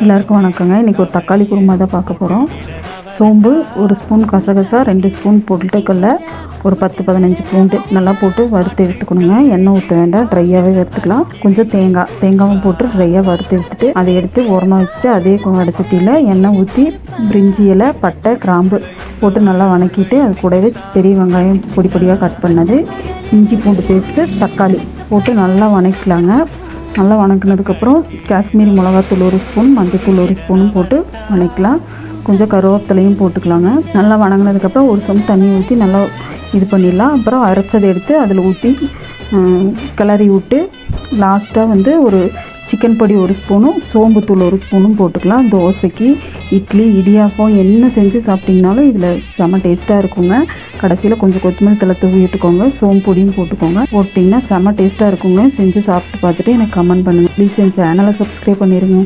எல்லாருக்கும் வணக்கங்க. இன்றைக்கி ஒரு தக்காளி குருமா தான் பார்க்க போகிறோம். சோம்பு 1 ஸ்பூன், கசகசா 2 ஸ்பூன், பொட்டுக்கடல ஒரு 10-15 பூண்டு நல்லா போட்டு வறுத்து எடுத்துக்கணுங்க. எண்ணெய் ஊற்ற வேண்டாம், ட்ரையாகவே வறுத்துக்கலாம். கொஞ்சம் தேங்காவும் போட்டு ட்ரையாக வறுத்து எடுத்துகிட்டு அதை எடுத்து உரமாக வச்சுட்டு அதே வடை சட்டியில் எண்ணெய் ஊற்றி பிரிஞ்சி இலை, பட்டை, கிராம்பு போட்டு நல்லா வணக்கிட்டு அது கூடவே பெரிய வெங்காயம் பொடி பொடியாக கட் பண்ணது, இஞ்சி பூண்டு பேஸ்ட்டு, தக்காளி போட்டு நல்லா வணக்கலாங்க. நல்லா வணக்கினதுக்கப்புறம் காஷ்மீரி மிளகாத்தூள் 1 ஸ்பூன், மஞ்சத்தூள் 1 ஸ்பூனும் போட்டு வணக்கலாம். கொஞ்சம் கருவேப்பிலையும் போட்டுக்கலாங்க. நல்லா வணங்கினதுக்கப்புறம் ஒரு சொம்பு தண்ணி ஊற்றி நல்லா இது பண்ணிடலாம். அப்புறம் அரைச்சதை எடுத்து அதில் ஊற்றி கிளறி விட்டு லாஸ்ட்டாக ஒரு சிக்கன் பொடி 1 ஸ்பூனும், சோம்புத்தூள் 1 ஸ்பூனும் போட்டுக்கலாம். தோசைக்கு, இட்லி, இடியாப்பம் என்ன செஞ்சு சாப்பிட்டிங்கனாலும் இதில் செம்ம டேஸ்ட்டாக இருக்குங்க. கடைசியில் கொஞ்சம் கொத்தமல்லி தழை தூவி விட்டுக்கோங்க, சோம்பு பொடியும் போட்டுக்கோங்க. போட்டிங்கன்னா செம்ம டேஸ்ட்டாக இருக்குங்க. செஞ்சு சாப்பிட்டு பார்த்துட்டு எனக்கு கமெண்ட் பண்ணுங்கள். ப்ளீஸ் என் சேனலை சப்ஸ்கிரைப் பண்ணிடுங்க.